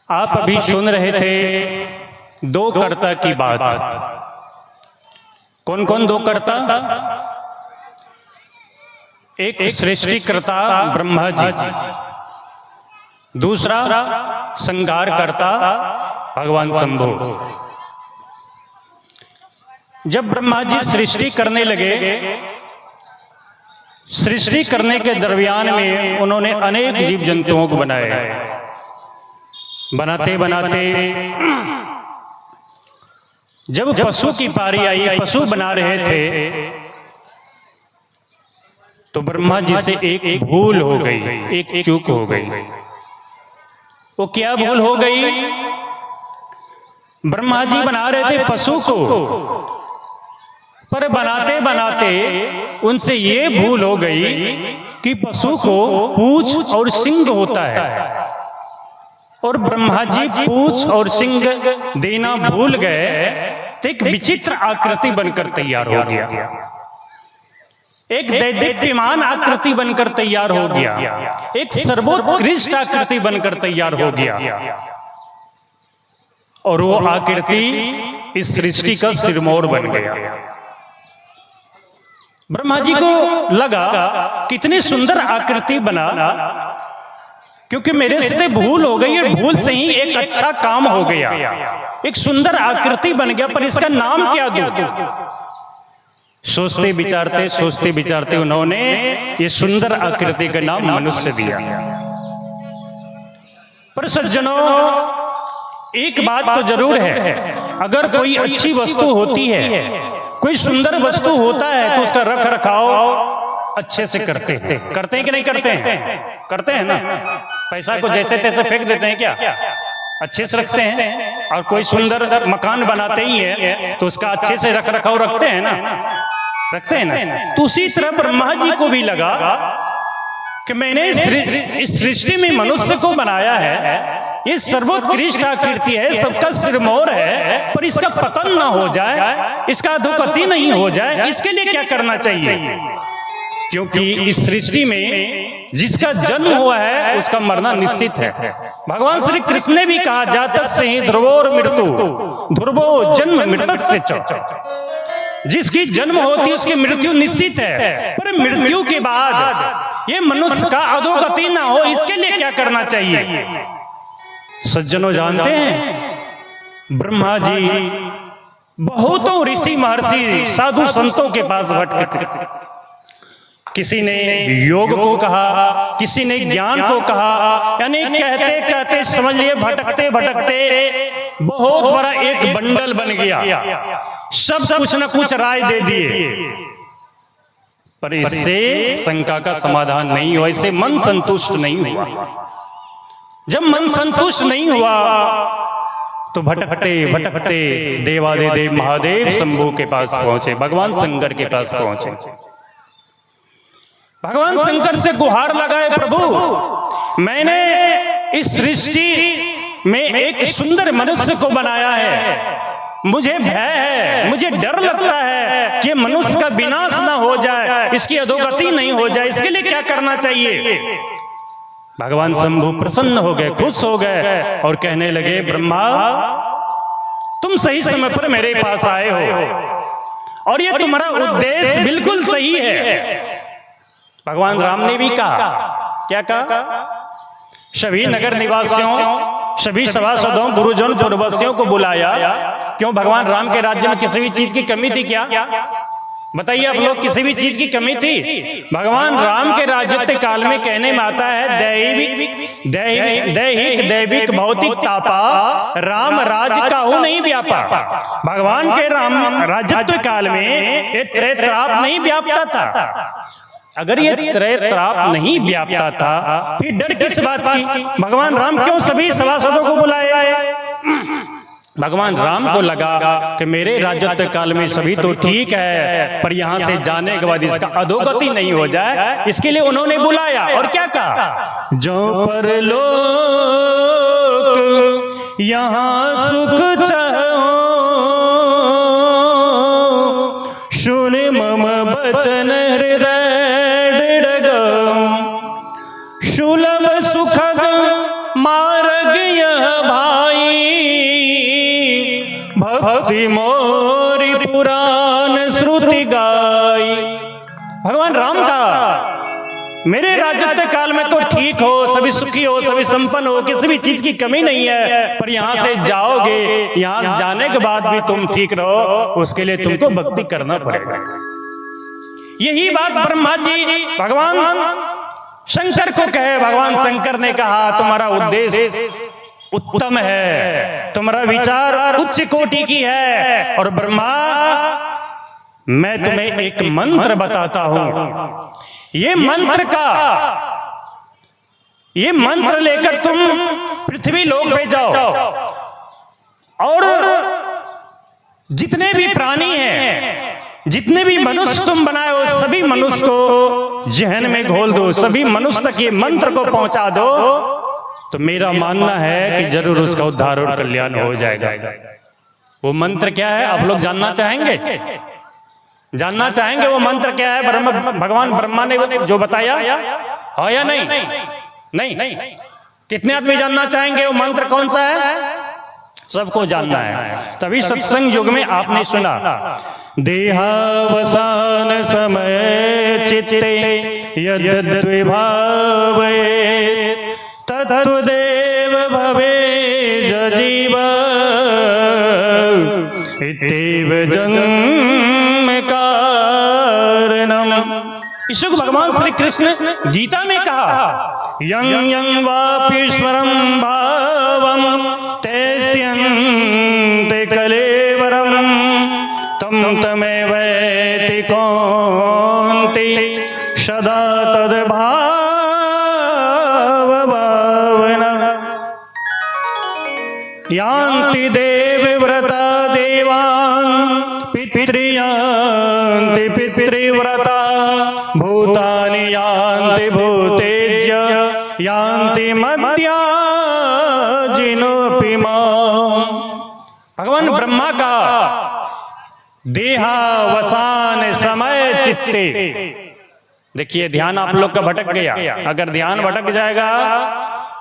आप अभी सुन रहे थे दो कर्ता की बात। कौन कौन दो कर्ता? एक सृष्टिकर्ता ब्रह्मा जी, दूसरा संहारकर्ता भगवान शंभु। जब ब्रह्मा जी सृष्टि करने लगे, सृष्टि करने के दरमियान में उन्होंने अनेक जीव जंतुओं को बनाए। बनाते बनाते जब पशु की पारी आई, पशु बना रहे थे, तो ब्रह्मा जी से एक भूल हो गई, एक चूक हो गई। वो क्या भूल हो गई? ब्रह्मा जी बना रहे थे पशु को, पर बनाते बनाते उनसे ये भूल हो गई कि पशु को पूंछ और सिंग होता है, और ब्रह्मा जी पूंछ और सिंग देना भूल गए, तो एक विचित्र आकृति बनकर तैयार हो गया, एक दैदीप्यमान आकृति बनकर तैयार हो गया, एक सर्वोत्कृष्ट आकृति बनकर तैयार हो गया। और वो आकृति इस सृष्टि का सिरमौर बन गया। ब्रह्मा जी को लगा कितनी सुंदर आकृति बना, क्योंकि मेरे से भूल हो गई है, भूल से ही एक अच्छा काम हो गया, एक सुंदर आकृति बन गया, पर इसका नाम क्या दूं? सोचते विचारते उन्होंने ये सुंदर आकृति का नाम मनुष्य दिया। पर सज्जनों, एक बात तो जरूर है, अगर कोई अच्छी वस्तु होती है, कोई सुंदर वस्तु होता है, तो उसका रख रखाव अच्छे से करते हैं कि नहीं करते हैं? करते हैं ना। पैसा को जैसे तैसे फेंक देते हैं क्या? अच्छे से रखते हैं। और कोई सुंदर मकान बनाते ही है तो उसका अच्छे से रख रखाव रखते हैं ना, रखते हैं ना। तो उसी तरह ब्रह्मा जी को भी लगा कि मैंने इस सृष्टि में मनुष्य को बनाया है, ये सर्वोत्कृष्ट आकृति है, सबका सिरमौर है, पर इसका पतन ना हो जाए, इसका अधोगति नहीं हो जाए, इसके लिए क्या करना चाहिए? क्योंकि इस सृष्टि में जिसका जन्म हुआ है उसका मरना निश्चित है। भगवान श्री कृष्ण ने भी कहा, जातस्य हि ध्रुवोर मृत्यु ध्रुवो जन्म मृतस्य च। जिसकी जन्म होती है उसकी मृत्यु निश्चित है, पर मृत्यु के बाद ये मनुष्य का अधोगति ना हो, इसके लिए क्या करना चाहिए? सज्जनों, जानते हैं ब्रह्मा जी बहुतों ऋषि महर्षि साधु संतों के पास भटके। किसी ने योग को कहा, किसी ने ज्ञान को कहा, यानी कहते कहते समझ लिए भटकते भटकते बहुत बड़ा एक बंडल बन गया। सब कुछ न कुछ राय दे दिए, पर इससे शंका का समाधान नहीं हुआ, इससे मन संतुष्ट नहीं हुआ। जब मन संतुष्ट नहीं हुआ तो भटकते भटकते देवादिदेव महादेव शंभु के पास पहुंचे, भगवान शंकर के पास पहुंचे। भगवान शंकर से गुहार लगाए, प्रभु मैंने इस सृष्टि में एक सुंदर मनुष्य को बनाया है, मुझे भय है, मुझे डर लगता है कि मनुष्य का विनाश ना हो जाए, इसकी अधोगति नहीं हो जाए, इसके लिए क्या करना चाहिए? भगवान शंभु प्रसन्न हो गए, खुश हो गए और कहने लगे, ब्रह्मा तुम सही समय पर मेरे पास आए हो और ये तुम्हारा उद्देश्य बिल्कुल सही है। भगवान राम ने भी कहा, क्या कहा? सभी नगर निवासियों, सभी सभासदों, गुरुजन, पूर्वजों को बुलाया। क्यों? भगवान राम के राज्य में किसी भी चीज की कमी थी क्या? बताइए आप लोग, किसी भी चीज की कमी थी? भगवान राम के राजत्व काल में कहने में आता है, दैहिक भौतिक तापा राम राज काहू नहीं व्यापा। भगवान के राम राजत्व काल में ये त्रैताप नहीं व्यापता था। अगर ये त्रैताप नहीं व्यापता था, फिर डर किस बात की? भगवान राम क्यों सभी सभासदों को बुलाए? भगवान राम को लगा कि मेरे राजत्व काल में सभी तो ठीक है, पर यहाँ से जाने के बाद इसका अधोगति नहीं हो जाए, इसके लिए उन्होंने बुलाया। और क्या कहा? जो परलोक यहाँ सुख चाहो, सुन मम बचन हृदय सुलभ सुखद मार्ग यह भक्ति मोरी पुराण श्रुति गाई। भगवान राम का मेरे राजत्व काल में तो ठीक हो, सभी सुखी हो, सभी संपन्न हो, किसी भी चीज की कमी नहीं है, पर यहां से जाओगे, यहां जाने के बाद भी तुम ठीक रहो, उसके लिए तुमको भक्ति करना पड़ेगा। यही बात ब्रह्मा जी भगवान शंकर को कहे। भगवान शंकर ने कहा तुम्हारा उद्देश्य उत्तम है, तुम्हारा विचार उच्च कोटि की है, और ब्रह्मा मैं तुम्हें एक मंत्र बताता हूं, ये मंत्र लेकर तुम पृथ्वी लोक पे जाओ, और जितने भी प्राणी हैं, जितने भी मनुष्य तुम बनाए हो, सभी मनुष्य को जहन में घोल दो, सभी मनुष्य तक ये मंत्र को पहुंचा दो, तो मेरा मानना है कि जरूर उसका उद्धार और कल्याण हो जाएगा। वो मंत्र क्या है आप लोग जानना चाहेंगे? जानना चाहेंगे वो मंत्र क्या है? भगवान ब्रह्मा ने जो बताया हो या नहीं? नहीं। कितने आदमी जानना चाहेंगे वो मंत्र कौन सा है? सबको जानना है। तभी सत्संग युग में आपने सुना, देहावसान समय चित्ते यद्विभावे तत्त्वदेव भवे जीव इत्येव जन्म कारणम। ईश्वर भगवान श्री कृष्ण गीता में कहा, यं यं वापीश्वरं भावं तेस्त्यन्ते कलेवरं तम तमेवैति कौन्ते सदा तद्भाव भावना। यान्ति देवव्रता देवान् पितृयान्ति पितृव्रता भूतानि यान्ति भूतेज्य यान्ति मद्या जिनोपि माम्। भगवान ब्रह्मा का देहावसान समय चित्ते। देखिए ध्यान आप लोग का भटक गया। अगर ध्यान भटक जाएगा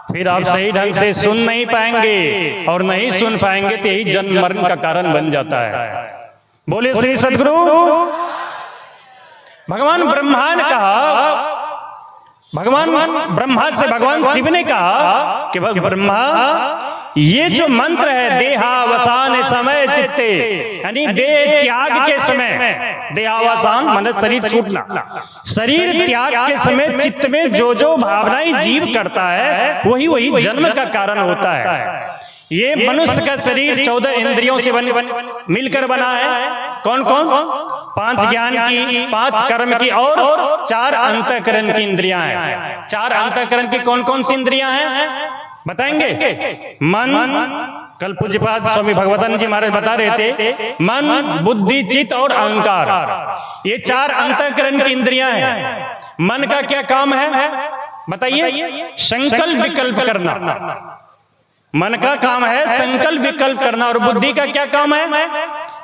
फिर आप सही ढंग से सुन नहीं पाएंगे, और नहीं सुन पाएंगे तो यही जन्म मरण का कारण बन जाता है। बोले श्री सद्गुरु। भगवान ब्रह्मा ने कहा, भगवान ब्रह्मा से भगवान शिव ने कहा कि ब्रह्मा ये जो मंत्र है देहावसान समय चित्ते, यानी देह त्याग के समय, देहावसान माने शरीर छूटना, शरीर त्याग के समय चित्त में जो जो भावनाएं जीव करता है वही वही जन्म का कारण होता है। ये मनुष्य का शरीर 14 इंद्रियों से मिलकर बना है। कौन कौन? 5 ज्ञान की, 5 कर्म की और 4 अंतःकरण की इंद्रियां हैं। 4 अंतःकरण की कौन कौन सी इंद्रियां हैं बताएंगे? मन, कल पूज्यपाद स्वामी भगवतानंद जी महाराज बता रहे थे, मन, बुद्धि, चित्त और अहंकार, ये 4 अंतःकरण की इंद्रियां हैं। मन का क्या काम है बताइए? संकल्प विकल्प करना। मन का काम है संकल्प विकल्प करना। और बुद्धि का क्या काम है?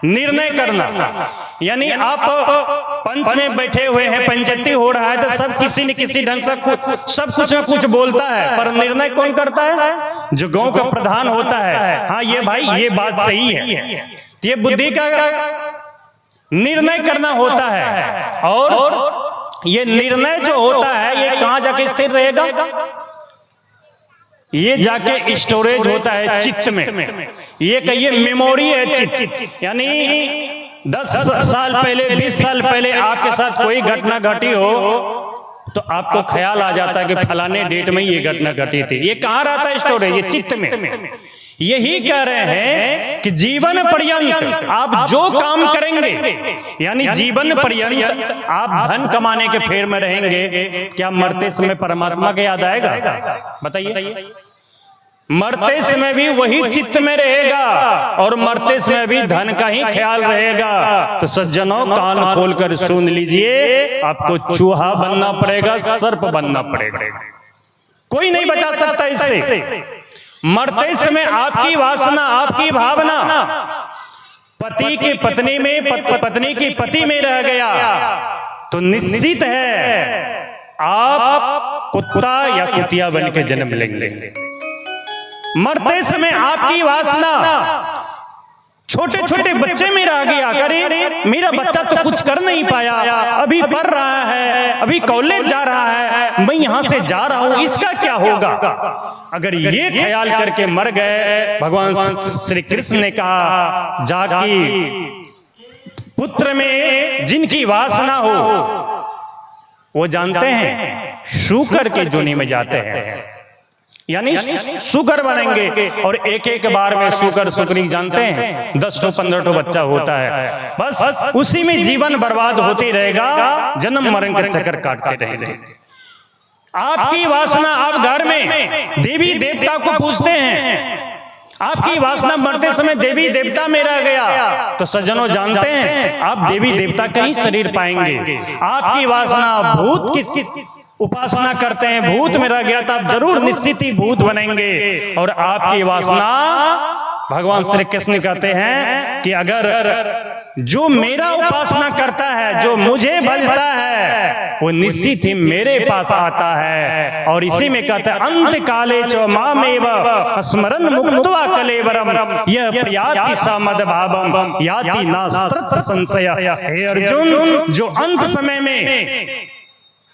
निर्णय करना। यानी आप पंच में बैठे हुए हैं, पंचायती हो रहा है, तो सब किसी न किसी ढंग से सब कुछ न कुछ बोलता है, पर निर्णय कौन करता है? जो गांव का प्रधान होता है। हाँ ये भाई ये बात सही है, ये बुद्धि का निर्णय करना होता है। और ये निर्णय जो होता है ये कहां जाके स्थिर रहेगा? ये जाके स्टोरेज होता है चित्त में। ये कहिए मेमोरी है चित्त। यानी 10 साल पहले, 20 साल पहले आपके साथ कोई घटना घटी हो तो आपको ख्याल आ जाता है कि फलाने डेट में ये घटना घटी थी। ये कहाँ रहता है स्टोरेज? ये चित्त में। यही कह रहे हैं कि जीवन पर्यंत आप जो काम करेंगे, यानी जीवन पर्यंत आप धन कमाने के फेर में रहेंगे, क्या मरते समय परमात्मा का याद आएगा? बताइए। मरते समय भी वही चित्त में रहेगा और मरते समय भी धन का ही ख्याल रहेगा। तो सज्जनों कान खोलकर सुन लीजिए, आपको चूहा बनना पड़ेगा, सर्प बनना पड़ेगा, कोई नहीं बचा सकता इससे। मरते समय आपकी वासना, आपकी भावना पति की पत्नी में, पत्नी की पति में रह गया तो निश्चित है आप कुत्ता या कुतिया बन के जन्म लेंगे। मरते समय आपकी वासना छोटे छोटे बच्चे मेरा आगे आकर मेरा बच्चा तो कुछ कर नहीं पाया, अभी पढ़ रहा है, अभी कॉलेज जा रहा है, मैं यहां से जा रहा हूं, इसका क्या होगा। अगर ये ख्याल करके मर गए, भगवान श्री कृष्ण ने कहा जाकी पुत्र में जिनकी वासना हो वो जानते हैं शुकर के जोनी में जाते हैं, यानी शुकर बनेंगे। और एक एक बार में शुकर शुक्री जानते हैं 10 to 15 बच्चा होता है, बस उसी में जीवन बर्बाद होते रहेगा, जन्म मरण के चक्कर काटते रहेंगे। आपकी वासना, आप घर में देवी देवता को पूजते हैं, आपकी वासना मरते समय देवी देवता में रह गया तो सज्जनों जानते हैं आप देवी देवता का ही शरीर पाएंगे। आपकी वासना भूत की उपासना करते हैं, भूत में रह गया तो आप जरूर निश्चित ही भूत बनेंगे। और आपकी वासना, भगवान श्री कृष्ण कहते हैं कि अगर जो मेरा उपासना करता है, जो मुझे भजता है, वो निश्चित ही मेरे पास आता है। और इसी में कहते हैं अंत काले च मामेव स्मरन् मुक्त्वा कलेवरम यह प्रयाति सा मद्भावम याति नास्त्रत संशय। हे अर्जुन, जो अंत समय में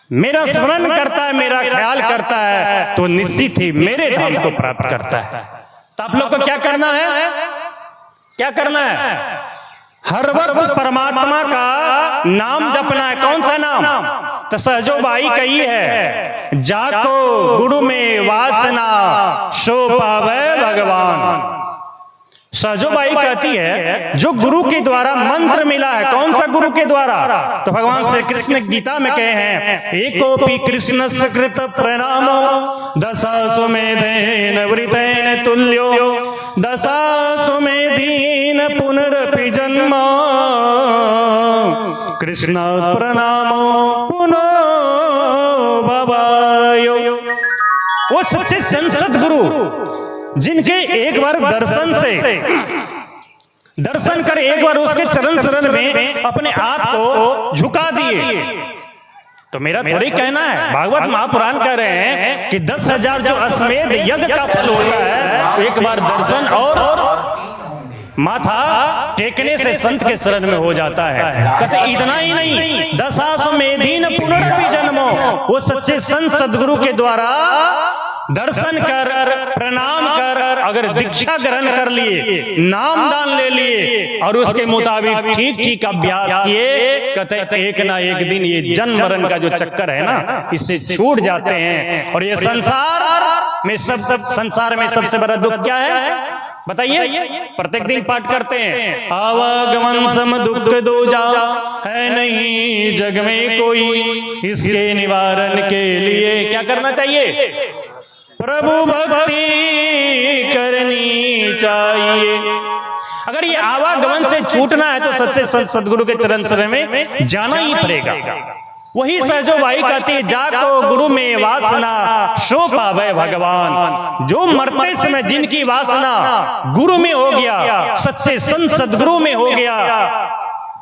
मेरा स्मरण करता है, मेरा ख्याल करता है, तो निश्चित ही मेरे धाम को प्राप्त करता है। तो आप लोग को क्या करना है, क्या करना है, हर वक्त परमात्मा का नाम जपना है। कौन सा नाम, तो सहजो बाई कही है, जाको गुरु में वासना सो पावे भगवान। सहजोबाई कहती है जो गुरु के द्वारा मंत्र मिला है, कौन सा गुरु के द्वारा, तो भगवान श्री कृष्ण गीता में कहे हैं एकोपि कृष्ण सकृत प्रणामो दशासु मेधेन वृतेन तुल्यो दशासु मेधीन पुनरपि जन्म कृष्ण प्रणामो पुनो भवायो। वो सच्चे संसद गुरु जिनके एक बार दर्शन कर एक बार उसके चरण शरण में अपने आप को झुका दिए। तो मेरा थोड़ी कहना है, भागवत महापुराण कह रहे हैं कि 10,000 जो अश्वमेध यज्ञ का फल होता है, एक बार दर्शन और माथा टेकने से संत के शरण में हो जाता है। कहते इतना ही नहीं, 10 मेधीन पुनरपि जन्मो, वो सच्चे संत सदगुरु के द्वारा दर्शन कर, प्रणाम कर, अगर दीक्षा ग्रहण कर लिए, नाम दान ले लिए और उसके मुताबिक ठीक ठीक अभ्यास किए, कहते एक ना एक दिन ये जन्म मरण का जो चक्कर है ना, इससे छूट जाते हैं। और ये संसार में सबसे बड़ा दुख क्या है बताइए, प्रत्येक दिन पाठ करते हैं आवागमन सम दुख दो जा है नहीं जग में कोई, इसके निवारण के लिए क्या करना चाहिए, प्रभु भक्ति करनी चाहिए। अगर ये आवागमन से छूटना है तो सच्चे सदगुरु के चरण शरण में जाना ही पड़ेगा। वही सहजोबाई कहती है जाको गुरु में वासना सो पावे भगवान। जो मरते समय जिनकी वासना गुरु में हो गया, सच्चे संत सदगुरु में हो गया,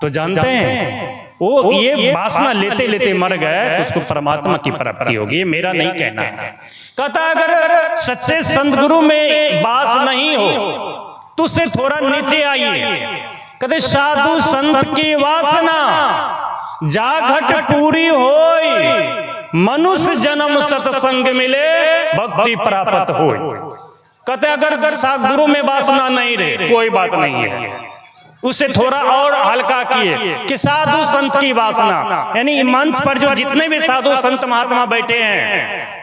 तो जानते हैं वो ये वासना लेते लेते मर गए तो उसको परमात्मा की प्राप्ति होगी। ये मेरा नहीं कहना है। कहता अगर सच्चे संत गुरु में वास नहीं हो तो उससे थोड़ा नीचे आइए। कहते साधु संत की वासना जाघट पूरी होई, मनुष्य जन्म सत्संग मिले भक्ति प्राप्त होई। कहते अगर सदगुरु में वासना नहीं रहे कोई बात नहीं है, उसे थोड़ा और हल्का किए कि साधु संत की वासना, यानी मंच पर जो जितने भी साधु संत महात्मा बैठे हैं,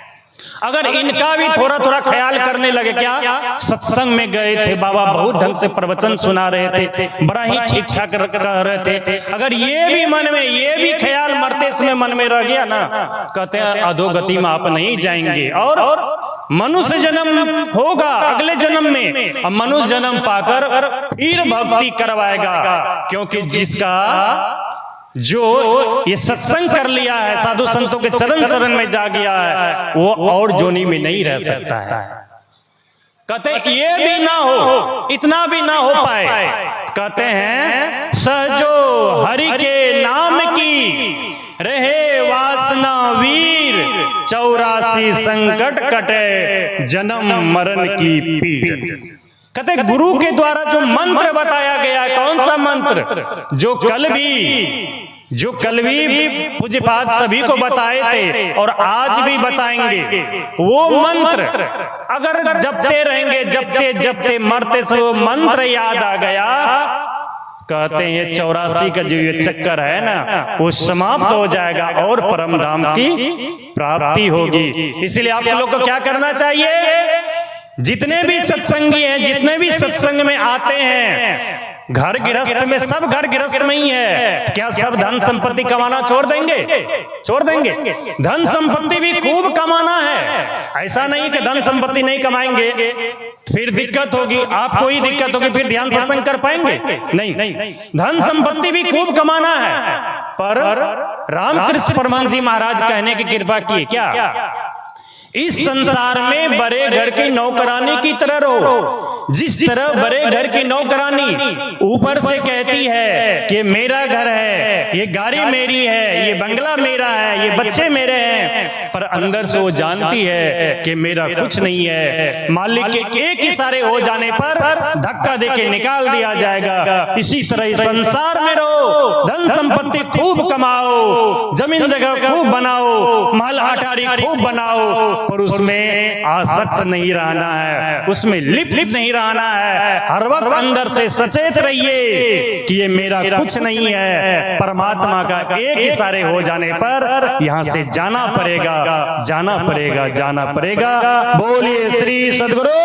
अगर इनका भी थोड़ा थोड़ा ख्याल करने लगे, क्या सत्संग में गए थे, बाबा बहुत ढंग से प्रवचन सुना रहे थे, बड़ा ही ठीक ठाक कह रहे थे, अगर ये भी मन में ये भी ख्याल मरते समय मन में रह गया ना, कहते हैं अधोगति में आप नहीं जाएंगे और मनुष्य जन्म होगा अगले जन्म में, अब मनुष्य जन्म पाकर फिर भक्ति करवाएगा। क्योंकि जिसका जो ये सत्संग कर लिया है, साधु संतों के चरण शरण में जा गया है, वो और जोनी में नहीं रह सकता है। कहते ये भी ना हो, इतना भी ना हो पाए, कहते हैं सहजो हरि के नाम की रहे वासना वीर, 84 संकट कटे जन्म मरण की पीड़। कहते गुरु के द्वारा जो मंत्र बताया गया है, कौन सा मंत्र? जो कल भी पूज्यपाद सभी को बताए थे और आज भी बताएंगे। वो मंत्र अगर जपते रहेंगे, जपते जपते मरते से वो मंत्र याद आ गया, कहते हैं ये 84 का जो ये चक्कर है ना, वो समाप्त हो जाएगा और परम धाम की प्राप्ति होगी। इसलिए आप लोग को क्या करना चाहिए? जितने भी सत्संगी हैं, जितने भी सत्संग में आते हैं, घर गृहस्थ में, सब घर गृहस्थ में ही है, क्या सब धन संपत्ति कमाना छोड़ देंगे? छोड़ देंगे। धन संपत्ति भी खूब कमाना है। ऐसा नहीं कि धन संपत्ति नहीं कमाएंगे फिर दिक्कत होगी, आपको ही दिक्कत होगी, फिर ध्यान सत्संग कर पाएंगे? नहीं। धन संपत्ति भी खूब कमाना है, पर रामकृष्ण परमहंस जी महाराज कहने की कृपा की क्या? इस संसार में बड़े घर की नौकरानी की तरह रहो। जिस तरह बड़े घर की नौकरानी ऊपर से कहती है कि मेरा घर है, ये गाड़ी मेरी है, ये बंगला मेरा है, ये बच्चे मेरे हैं, पर अंदर से वो जानती है कि मेरा कुछ नहीं है। मालिक के एक इशारे हो जाने पर धक्का देके निकाल दिया जाएगा। इसी तरह संसार में रहो, धन संपत्ति खूब कमाओ, जमीन जगह खूब बनाओ, महल अटारी खूब बनाओ, पर उसमें आसक्त नहीं रहना है, उसमें लिप्त नहीं रहना है। हर वक्त अंदर से सचेत रहिए कि ये मेरा कुछ नहीं है। परमात्मा का एक इशारे हो जाने पर यहां से जाना पड़ेगा, जाना पड़ेगा, जाना पड़ेगा। बोलिए श्री सद्गुरु